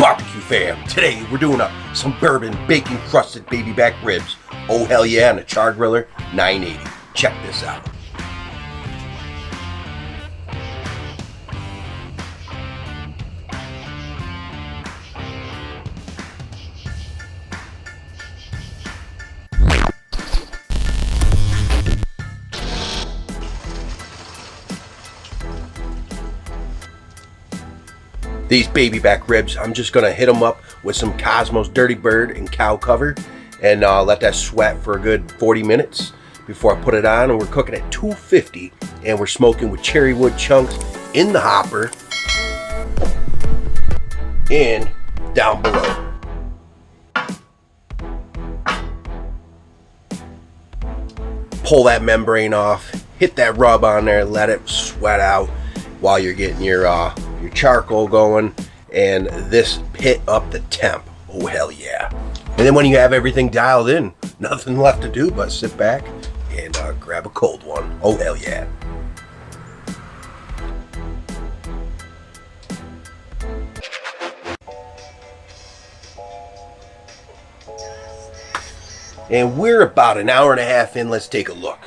Barbecue fam, today we're doing some bourbon bacon crusted baby back ribs. Oh hell yeah, on a Chargriller 980. Check this out. These baby back ribs, I'm just gonna hit them up with some Cosmos Dirty Bird and cow cover and let that sweat for a good 40 minutes before I put it on. And we're cooking at 250 and we're smoking with cherry wood chunks in the hopper and down below. Pull that membrane off, hit that rub on there, let it sweat out while you're getting your charcoal going, and this hit up the temp. Oh hell yeah. And then when you have everything dialed in, nothing left to do but sit back and grab a cold one. Oh hell yeah. And we're about an hour and a half in. Let's take a look.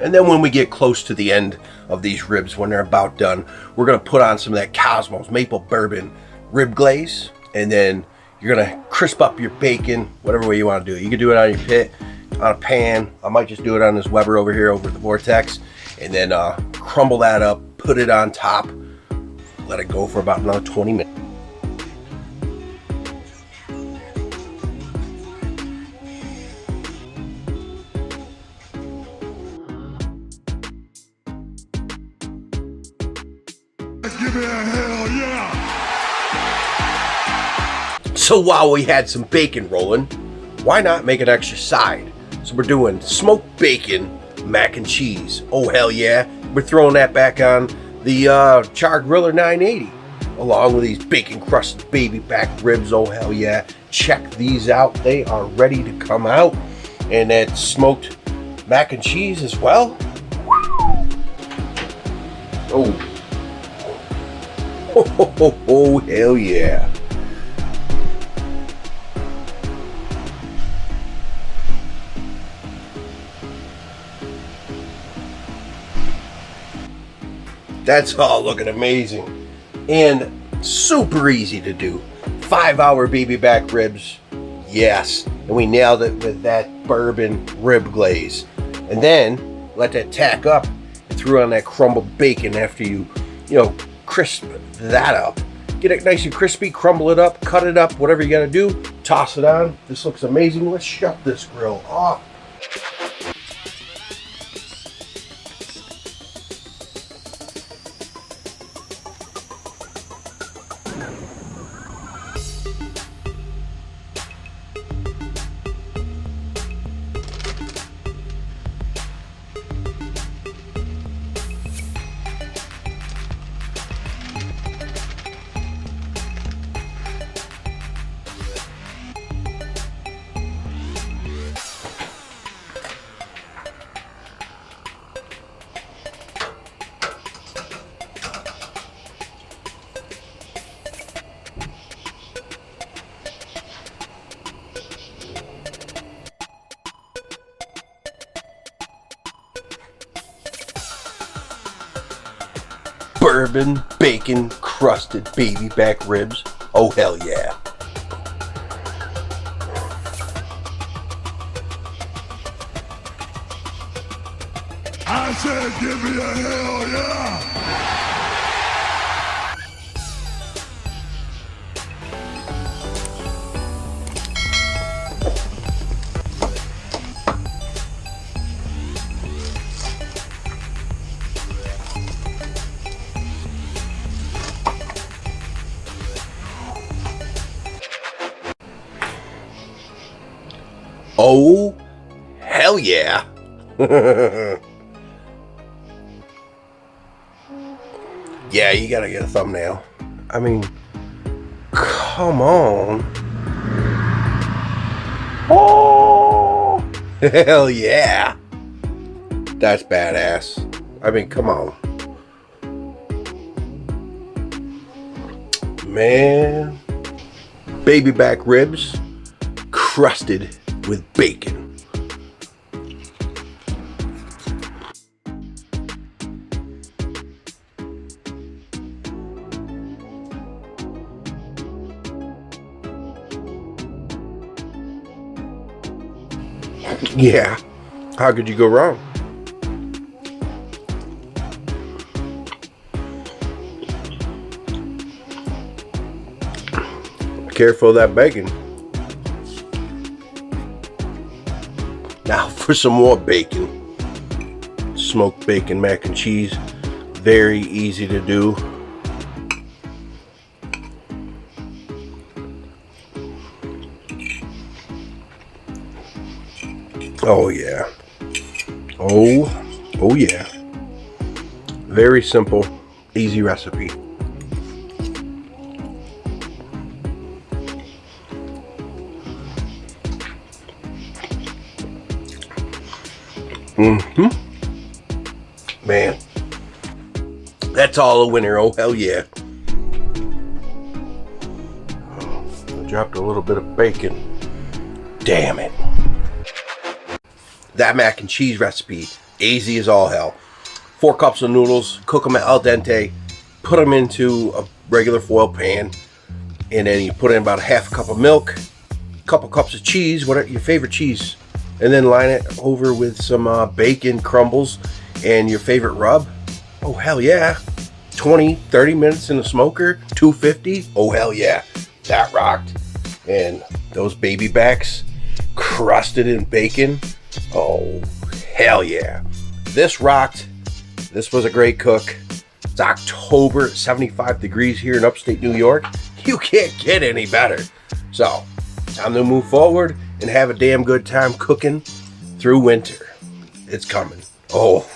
And then when we get close to the end of these ribs, when they're about done, we're gonna put on some of that Cosmos maple bourbon rib glaze, and then you're gonna crisp up your bacon, whatever way you wanna do it. You can do it on your pit, on a pan. I might just do it on this Weber over here over the Vortex, and then crumble that up, put it on top, let it go for about another 20 minutes. Give me a hell yeah! So while we had some bacon rolling, why not make an extra side? So we're doing smoked bacon mac and cheese. Oh hell yeah. We're throwing that back on the Chargriller 980 along with these bacon crusted baby back ribs. Oh hell yeah. Check these out. They are ready to come out. And that smoked mac and cheese as well. Oh. Oh, hell yeah. That's all looking amazing and super easy to do. 5-hour baby back ribs, yes. And we nailed it with that bourbon rib glaze. And then let that tack up and threw on that crumbled bacon after you crisp that up. Get it nice and crispy, crumble it up, cut it up, whatever you gotta do, toss it on. This looks amazing. Let's shut this grill off. Bourbon bacon crusted baby back ribs. Oh hell yeah. I said give me a hell yeah! Oh, hell yeah. Yeah, you gotta get a thumbnail. I mean, come on. Oh, hell yeah. That's badass. I mean, come on. Man. Baby back ribs crusted with bacon. Yeah, how could you go wrong? Careful of that bacon. Now for some more bacon. Smoked bacon mac and cheese. Very easy to do. Oh yeah. Oh yeah. Very simple, easy recipe. Man, that's all a winner. Oh hell yeah. I dropped a little bit of bacon. Damn it. That mac and cheese recipe, easy as all hell. 4 cups of noodles, cook them al dente, put them into a regular foil pan, and then you put in about a half a cup of milk, a couple cups of cheese, whatever your favorite cheese, and then line it over with some bacon crumbles and your favorite rub. Oh hell yeah. 20-30 minutes in the smoker, 250. Oh hell yeah, that rocked. And those baby backs crusted in bacon. Oh hell yeah, this rocked. This was a great cook. It's October, 75 degrees here in upstate New York. You can't get any better. So time to move forward and have a damn good time cooking through winter. It's coming. Oh,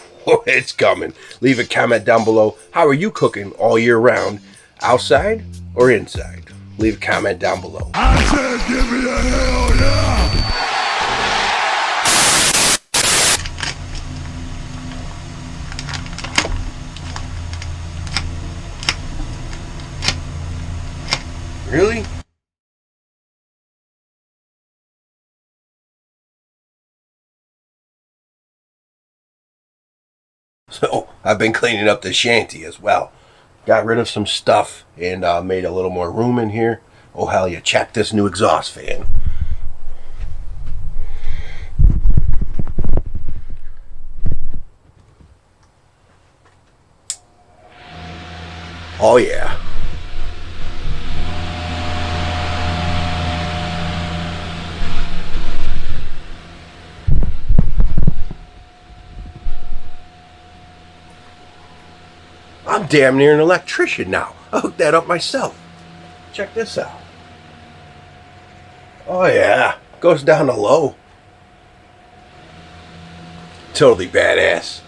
it's coming. Leave a comment down below. How are you cooking all year round? Outside or inside? Leave a comment down below. I said give me a hell yeah! Really? So I've been cleaning up the shanty as well. Got rid of some stuff and made a little more room in here. Oh hell yeah, check this new exhaust fan. Oh yeah. I'm damn near an electrician now. I hooked that up myself. Check this out. Oh yeah, goes down to low. Totally badass.